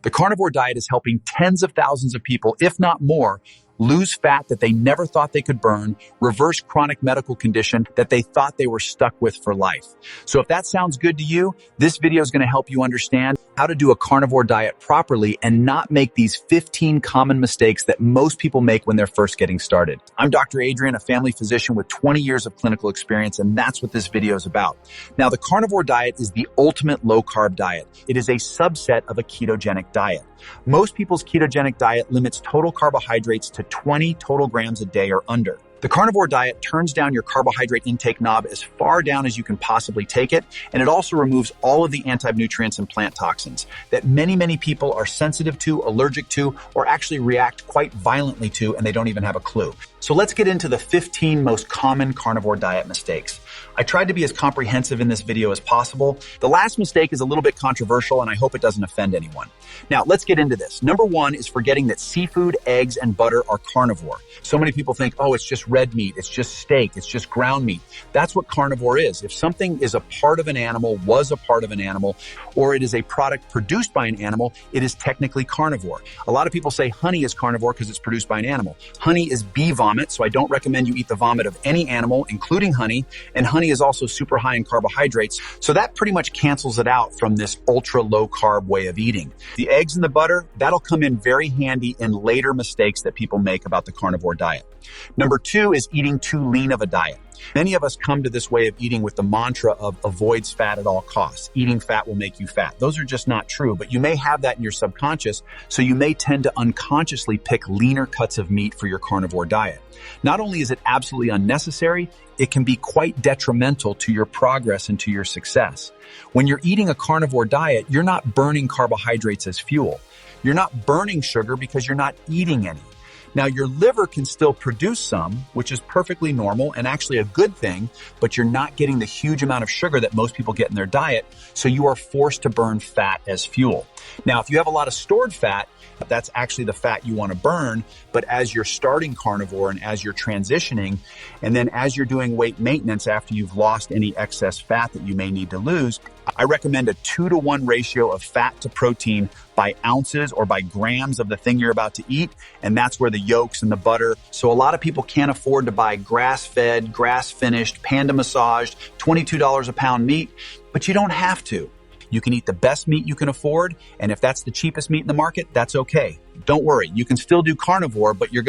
The carnivore diet is helping tens of thousands of people, if not more, lose fat that they never thought they could burn, reverse chronic medical condition that they thought they were stuck with for life. So if that sounds good to you, this video is going to help you understand how to do a carnivore diet properly and not make these 15 common mistakes that most people make when they're first getting started. I'm Dr. Adrian, a family physician with 20 years of clinical experience, and that's what this video is about. Now, the carnivore diet is the ultimate low-carb diet. It is a subset of a ketogenic diet. Most people's ketogenic diet limits total carbohydrates to 20 total grams a day or under. The carnivore diet turns down your carbohydrate intake knob as far down as you can possibly take it, and it also removes all of the anti-nutrients and plant toxins that many people are sensitive to, allergic to, or actually react quite violently to, and they don't even have a clue. So let's get into the 15 most common carnivore diet mistakes. I tried to be as comprehensive in this video as possible. The last mistake is a little bit controversial, and I hope it doesn't offend anyone. Now, let's get into this. Number one is forgetting that seafood, eggs, and butter are carnivore. So many people think, oh, it's just red meat, it's just steak, it's just ground meat. That's what carnivore is. If something is a part of an animal, was a part of an animal, or it is a product produced by an animal, it is technically carnivore. A lot of people say honey is carnivore because it's produced by an animal. Honey is bee vomit, so I don't recommend you eat the vomit of any animal, including honey, and honey is also super high in carbohydrates, so that pretty much cancels it out from this ultra low carb way of eating. The eggs and the butter, that'll come in very handy in later mistakes that people make about the carnivore diet. Number two is eating too lean of a diet. Many of us come to this way of eating with the mantra of avoids fat at all costs. Eating fat will make you fat. Those are just not true, but you may have that in your subconscious, so you may tend to unconsciously pick leaner cuts of meat for your carnivore diet. Not only is it absolutely unnecessary, it can be quite detrimental to your progress and to your success. When you're eating a carnivore diet, you're not burning carbohydrates as fuel. You're not burning sugar because you're not eating any. Now, your liver can still produce some, which is perfectly normal and actually a good thing, but you're not getting the huge amount of sugar that most people get in their diet, so you are forced to burn fat as fuel. Now, if you have a lot of stored fat, that's actually the fat you want to burn, but as you're starting carnivore and as you're transitioning, and then as you're doing weight maintenance after you've lost any excess fat that you may need to lose, I recommend a 2-to-1 ratio of fat to protein by ounces or by grams of the thing you're about to eat, and that's where the yolks and the butter. So a lot of people can't afford to buy grass-fed, grass-finished, panda massaged, $22 a pound meat, but you don't have to. You can eat the best meat you can afford, and if that's the cheapest meat in the market, that's okay. Don't worry, you can still do carnivore, but you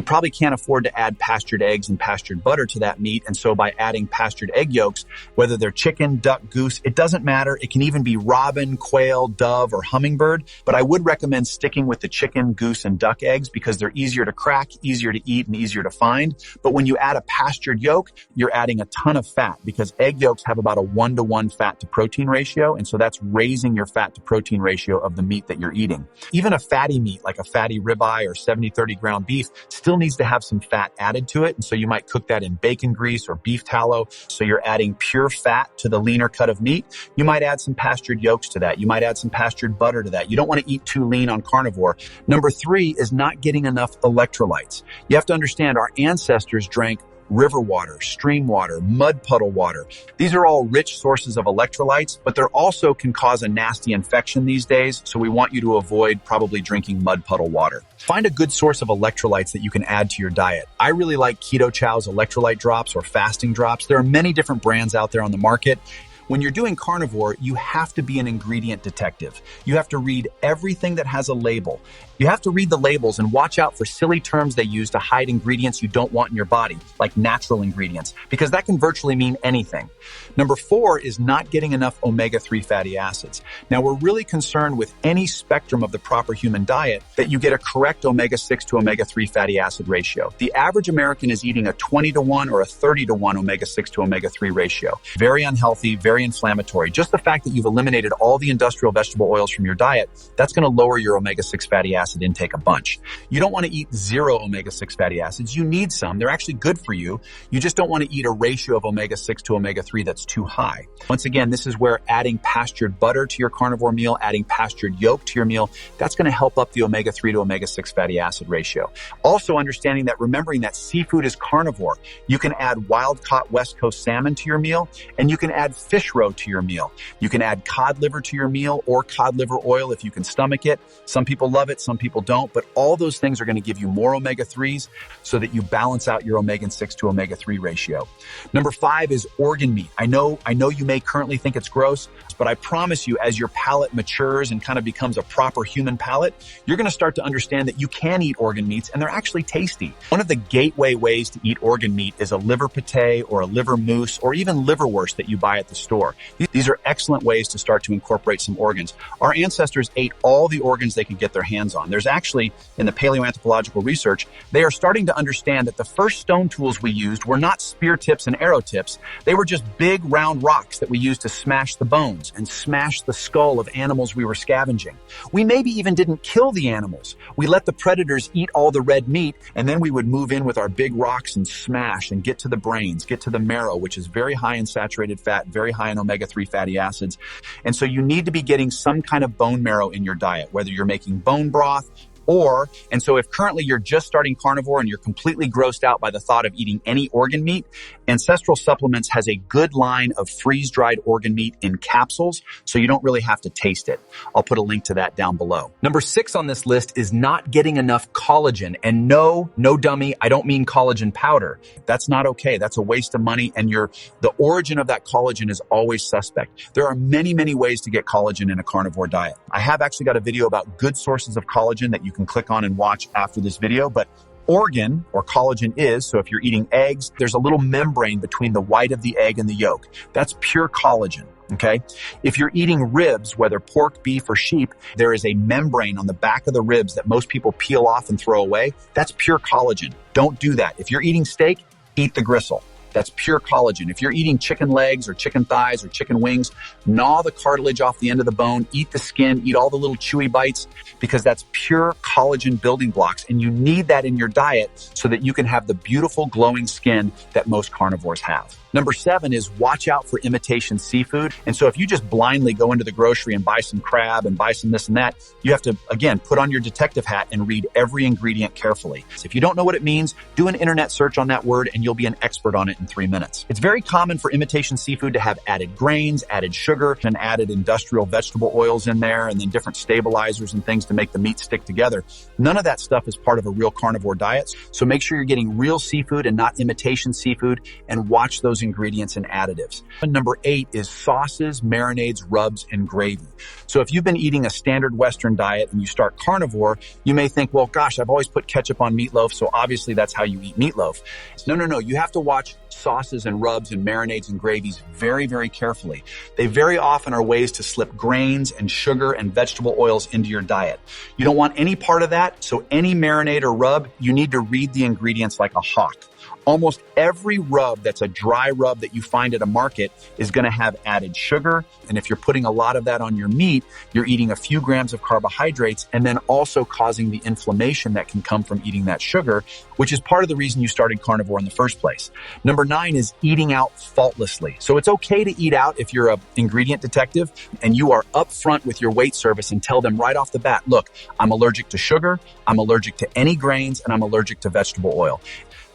probably can't afford to add pastured eggs and pastured butter to that meat, and so by adding pastured egg yolks, whether they're chicken, duck, goose, it doesn't matter. It can even be robin, quail, dove, or hummingbird, but I would recommend sticking with the chicken, goose, and duck eggs because they're easier to crack, easier to eat, and easier to find. But when you add a pastured yolk, you're adding a ton of fat because egg yolks have about a 1-to-1 fat to protein ratio, and so that's raising your fat to protein ratio of the meat that you're eating. Even a fatty meat like a fatty ribeye or 70-30 ground beef still needs to have some fat added to it. And so you might cook that in bacon grease or beef tallow. So you're adding pure fat to the leaner cut of meat. You might add some pastured yolks to that. You might add some pastured butter to that. You don't want to eat too lean on carnivore. Number three is not getting enough electrolytes. You have to understand our ancestors drank river water, stream water, mud puddle water. These are all rich sources of electrolytes, but they also can cause a nasty infection these days, so we want you to avoid probably drinking mud puddle water. Find a good source of electrolytes that you can add to your diet. I really like Keto Chow's electrolyte drops or fasting drops. There are many different brands out there on the market. When you're doing carnivore, you have to be an ingredient detective. You have to read everything that has a label. You have to read the labels and watch out for silly terms they use to hide ingredients you don't want in your body, like natural ingredients, because that can virtually mean anything. Number four is not getting enough omega-3 fatty acids. Now, we're really concerned with any spectrum of the proper human diet that you get a correct omega-6 to omega-3 fatty acid ratio. The average American is eating a 20-to-1 or a 30-to-1 omega-6 to omega-3 ratio. Very unhealthy, very inflammatory. Just the fact that you've eliminated all the industrial vegetable oils from your diet, that's going to lower your omega-6 fatty acid intake a bunch. You don't want to eat zero omega-6 fatty acids. You need some. They're actually good for you. You just don't want to eat a ratio of omega-6 to omega-3 that's too high. Once again, this is where adding pastured butter to your carnivore meal, adding pastured yolk to your meal, that's going to help up the omega-3 to omega-6 fatty acid ratio. Also understanding that, remembering that seafood is carnivore. You can add wild-caught West Coast salmon to your meal, and you can add fish fish roe to your meal. You can add cod liver to your meal or cod liver oil if you can stomach it. Some people love it, some people don't, but all those things are going to give you more omega-3s so that you balance out your omega-6 to omega-3 ratio. Number 5 is organ meat. I know you may currently think it's gross, but I promise you, as your palate matures and kind of becomes a proper human palate, you're going to start to understand that you can eat organ meats and they're actually tasty. One of the gateway ways to eat organ meat is a liver pate or a liver mousse or even liverwurst that you buy at the store. These are excellent ways to start to incorporate some organs. Our ancestors ate all the organs they could get their hands on. There's actually, in the paleoanthropological research, they are starting to understand that the first stone tools we used were not spear tips and arrow tips. They were just big round rocks that we used to smash the bones and smash the skull of animals we were scavenging. We maybe even didn't kill the animals. We let the predators eat all the red meat, and then we would move in with our big rocks and smash and get to the brains, get to the marrow, which is very high in saturated fat, very high in omega-3 fatty acids. And so you need to be getting some kind of bone marrow in your diet, whether you're making bone broth, and so if currently you're just starting carnivore and you're completely grossed out by the thought of eating any organ meat, Ancestral Supplements has a good line of freeze-dried organ meat in capsules, so you don't really have to taste it. I'll put a link to that down below. Number 6 on this list is not getting enough collagen. And no dummy, I don't mean collagen powder. That's not okay. That's a waste of money, and the origin of that collagen is always suspect. There are many, many ways to get collagen in a carnivore diet. I have actually got a video about good sources of collagen that you can click on and watch after this video, but organ or collagen is, so if you're eating eggs, there's a little membrane between the white of the egg and the yolk. That's pure collagen. Okay. If you're eating ribs, whether pork, beef, or sheep, there is a membrane on the back of the ribs that most people peel off and throw away. That's pure collagen. Don't do that. If you're eating steak, eat the gristle. That's pure collagen. If you're eating chicken legs or chicken thighs or chicken wings, gnaw the cartilage off the end of the bone, eat the skin, eat all the little chewy bites, because that's pure collagen building blocks. And you need that in your diet so that you can have the beautiful glowing skin that most carnivores have. Number 7 is watch out for imitation seafood. And so if you just blindly go into the grocery and buy some crab and buy some this and that, you have to, again, put on your detective hat and read every ingredient carefully. So if you don't know what it means, do an internet search on that word and you'll be an expert on it in 3 minutes. It's very common for imitation seafood to have added grains, added sugar, and added industrial vegetable oils in there, and then different stabilizers and things to make the meat stick together. None of that stuff is part of a real carnivore diet. So make sure you're getting real seafood and not imitation seafood, and watch those ingredients and additives. And number 8 is sauces, marinades, rubs, and gravy. So if you've been eating a standard Western diet and you start carnivore, you may think, well, gosh, I've always put ketchup on meatloaf, so obviously that's how you eat meatloaf. No. You have to watch sauces and rubs and marinades and gravies very, very carefully. They very often are ways to slip grains and sugar and vegetable oils into your diet. You don't want any part of that, so any marinade or rub, you need to read the ingredients like a hawk. Almost every rub that's a dry rub that you find at a market is going to have added sugar. And if you're putting a lot of that on your meat, you're eating a few grams of carbohydrates and then also causing the inflammation that can come from eating that sugar, which is part of the reason you started carnivore in the first place. Number 9 is eating out faultlessly. So it's okay to eat out if you're an ingredient detective and you are upfront with your weight service and tell them right off the bat, look, I'm allergic to sugar, I'm allergic to any grains, and I'm allergic to vegetable oil.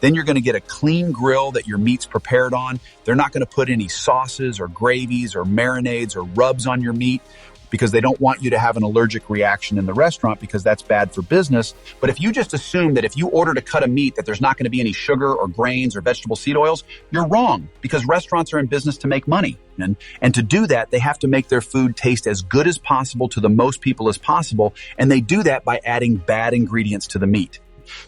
Then you're going to get a clean grill that your meat's prepared on. They're not going to put any sauces or gravies or marinades or rubs on your meat because they don't want you to have an allergic reaction in the restaurant, because that's bad for business. But if you just assume that if you order to cut a meat that there's not going to be any sugar or grains or vegetable seed oils, you're wrong, because restaurants are in business to make money. And to do that, they have to make their food taste as good as possible to the most people as possible. And they do that by adding bad ingredients to the meat.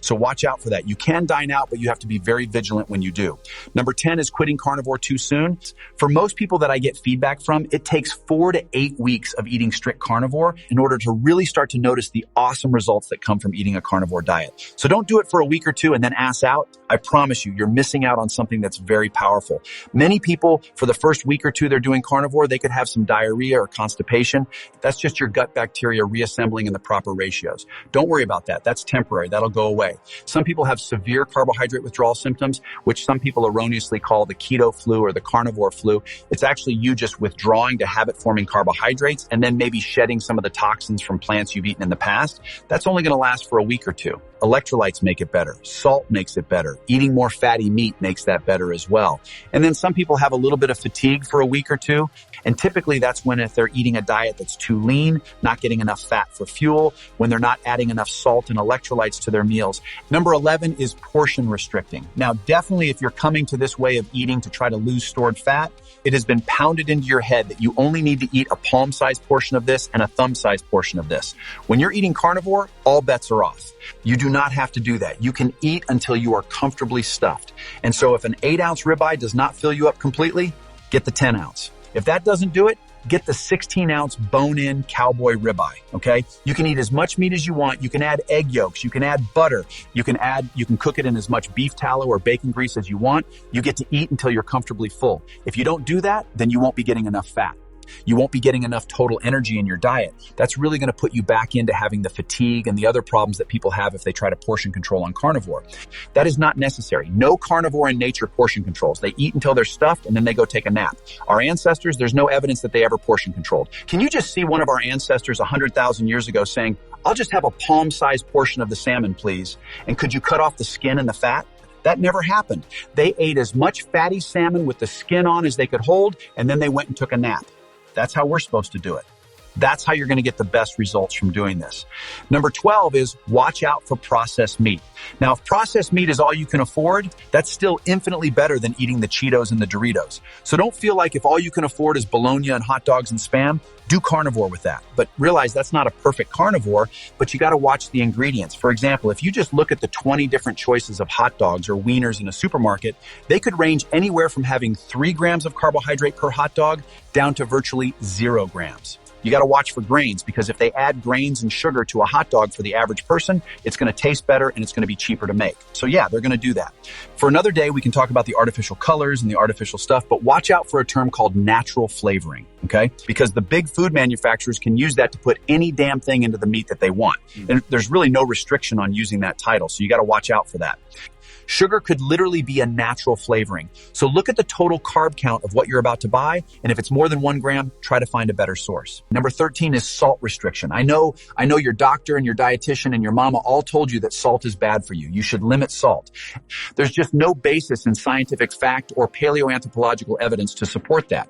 So watch out for that. You can dine out, but you have to be very vigilant when you do. Number 10 is quitting carnivore too soon. For most people that I get feedback from, it takes 4 to 8 weeks of eating strict carnivore in order to really start to notice the awesome results that come from eating a carnivore diet. So don't do it for a week or two and then ass out. I promise you, you're missing out on something that's very powerful. Many people, for the first week or two they're doing carnivore, they could have some diarrhea or constipation. That's just your gut bacteria reassembling in the proper ratios. Don't worry about that. That's temporary. That'll go away. Some people have severe carbohydrate withdrawal symptoms, which some people erroneously call the keto flu or the carnivore flu. It's actually you just withdrawing to habit-forming carbohydrates and then maybe shedding some of the toxins from plants you've eaten in the past. That's only going to last for a week or two. Electrolytes make it better. Salt makes it better. Eating more fatty meat makes that better as well. And then some people have a little bit of fatigue for a week or two. And typically that's when if they're eating a diet that's too lean, not getting enough fat for fuel, when they're not adding enough salt and electrolytes to their meals. Number 11 is portion restricting. Now, definitely if you're coming to this way of eating to try to lose stored fat, it has been pounded into your head that you only need to eat a palm-sized portion of this and a thumb-sized portion of this. When you're eating carnivore, all bets are off. You do not have to do that. You can eat until you are comfortably stuffed. And so if an 8-ounce ribeye does not fill you up completely, get the 10-ounce. If that doesn't do it, get the 16-ounce bone-in cowboy ribeye, okay? You can eat as much meat as you want. You can add egg yolks. You can add butter. You can cook it in as much beef tallow or bacon grease as you want. You get to eat until you're comfortably full. If you don't do that, then you won't be getting enough fat. You won't be getting enough total energy in your diet. That's really going to put you back into having the fatigue and the other problems that people have if they try to portion control on carnivore. That is not necessary. No carnivore in nature portion controls. They eat until they're stuffed and then they go take a nap. Our ancestors, there's no evidence that they ever portion controlled. Can you just see one of our ancestors 100,000 years ago saying, "I'll just have a palm-sized portion of the salmon, please. And could you cut off the skin and the fat?" That never happened. They ate as much fatty salmon with the skin on as they could hold, and then they went and took a nap. That's how we're supposed to do it. That's how you're going to get the best results from doing this. Number 12 is watch out for processed meat. Now, if processed meat is all you can afford, that's still infinitely better than eating the Cheetos and the Doritos. So don't feel like if all you can afford is bologna and hot dogs and Spam, do carnivore with that. But realize that's not a perfect carnivore, but you got to watch the ingredients. For example, if you just look at the 20 different choices of hot dogs or wieners in a supermarket, they could range anywhere from having 3 grams of carbohydrate per hot dog down to virtually 0 grams. You got to watch for grains because if they add grains and sugar to a hot dog for the average person, it's going to taste better and it's going to be cheaper to make. So yeah, they're going to do that. For another day, we can talk about the artificial colors and the artificial stuff, but watch out for a term called natural flavoring, okay? Because the big food manufacturers can use that to put any damn thing into the meat that they want. And there's really no restriction on using that title, so you got to watch out for that. Sugar could literally be a natural flavoring. So look at the total carb count of what you're about to buy, and if it's more than 1 gram, try to find a better source. Number 13 is salt restriction. I know your doctor and your dietitian and your mama all told you that salt is bad for you. You should limit salt. There's just no basis in scientific fact or paleoanthropological evidence to support that.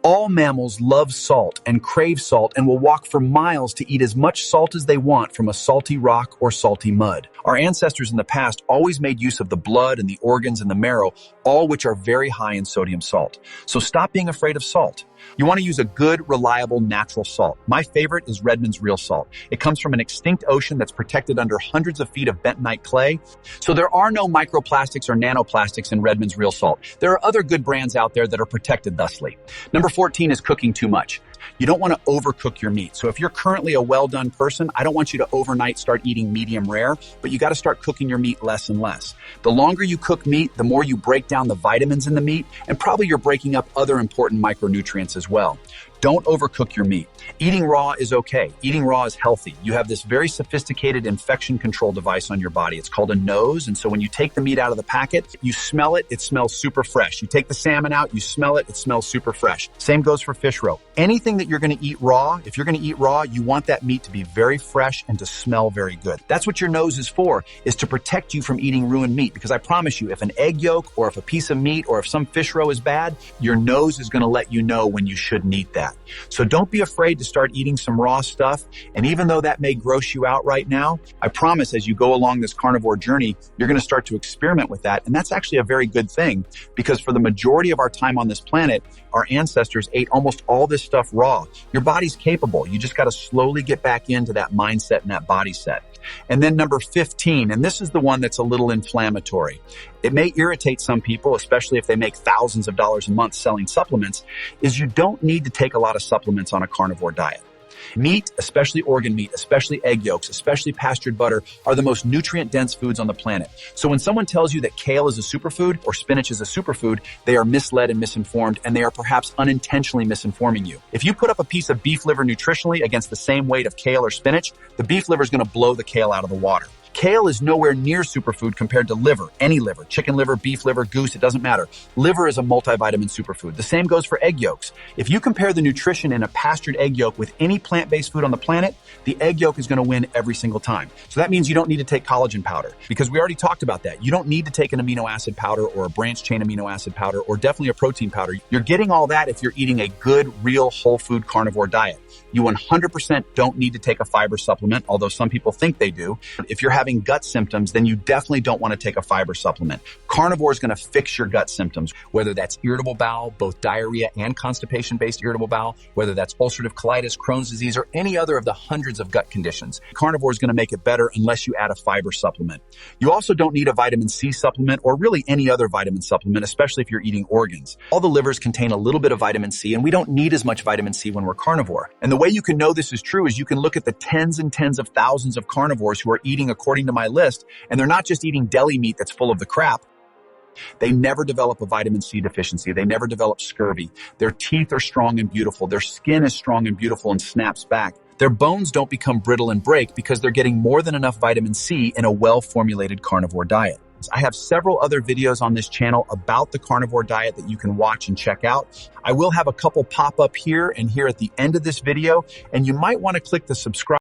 All mammals love salt and crave salt and will walk for miles to eat as much salt as they want from a salty rock or salty mud. Our ancestors in the past always made use of the blood and the organs and the marrow, all which are very high in sodium salt. So stop being afraid of salt. You want to use a good, reliable, natural salt. My favorite is Redmond's Real Salt. It comes from an extinct ocean that's protected under hundreds of feet of bentonite clay. So there are no microplastics or nanoplastics in Redmond's Real Salt. There are other good brands out there that are protected thusly. Number 14 is cooking too much. You don't want to overcook your meat. So if you're currently a well-done person, I don't want you to overnight start eating medium rare, but you got to start cooking your meat less and less. The longer you cook meat, the more you break down the vitamins in the meat, and probably you're breaking up other important micronutrients as well. Don't overcook your meat. Eating raw is okay. Eating raw is healthy. You have this very sophisticated infection control device on your body. It's called a nose. And so when you take the meat out of the packet, you smell it, it smells super fresh. You take the salmon out, you smell it, it smells super fresh. Same goes for fish roe. Anything that you're going to eat raw, if you're going to eat raw, you want that meat to be very fresh and to smell very good. That's what your nose is for, is to protect you from eating ruined meat. Because I promise you, if an egg yolk or if a piece of meat or if some fish roe is bad, your nose is going to let you know when you shouldn't eat that. So don't be afraid to start eating some raw stuff. And even though that may gross you out right now, I promise as you go along this carnivore journey, you're going to start to experiment with that. And that's actually a very good thing because for the majority of our time on this planet, our ancestors ate almost all this stuff raw. Your body's capable. You just got to slowly get back into that mindset and that body set. And then number 15, and this is the one that's a little inflammatory. It may irritate some people, especially if they make thousands of dollars a month selling supplements, is you don't need to take a lot of supplements on a carnivore diet. Meat, especially organ meat, especially egg yolks, especially pastured butter, are the most nutrient-dense foods on the planet. So when someone tells you that kale is a superfood or spinach is a superfood, they are misled and misinformed, and they are perhaps unintentionally misinforming you. If you put up a piece of beef liver nutritionally against the same weight of kale or spinach, the beef liver is going to blow the kale out of the water. Kale is nowhere near superfood compared to liver, any liver, chicken liver, beef liver, goose, it doesn't matter. Liver is a multivitamin superfood. The same goes for egg yolks. If you compare the nutrition in a pastured egg yolk with any plant-based food on the planet, the egg yolk is going to win every single time. So that means you don't need to take collagen powder, because we already talked about that. You don't need to take an amino acid powder or a branched chain amino acid powder or definitely a protein powder. You're getting all that if you're eating a good, real, whole food carnivore diet. You 100% don't need to take a fiber supplement, although some people think they do. If you're having gut symptoms, then you definitely don't want to take a fiber supplement. Carnivore is going to fix your gut symptoms, whether that's irritable bowel, both diarrhea and constipation-based irritable bowel, whether that's ulcerative colitis, Crohn's disease, or any other of the hundreds of gut conditions. Carnivore is going to make it better unless you add a fiber supplement. You also don't need a vitamin C supplement or really any other vitamin supplement, especially if you're eating organs. All the livers contain a little bit of vitamin C, and we don't need as much vitamin C when we're carnivore. And the way you can know this is true is you can look at the tens and tens of thousands of carnivores who are eating according to my list, and they're not just eating deli meat that's full of the crap. They never develop a vitamin C deficiency. They never develop scurvy. Their teeth are strong and beautiful. Their skin is strong and beautiful and snaps back. Their bones don't become brittle and break because they're getting more than enough vitamin C in a well-formulated carnivore diet. I have several other videos on this channel about the carnivore diet that you can watch and check out. I will have a couple pop up here and here at the end of this video, and you might want to click the subscribe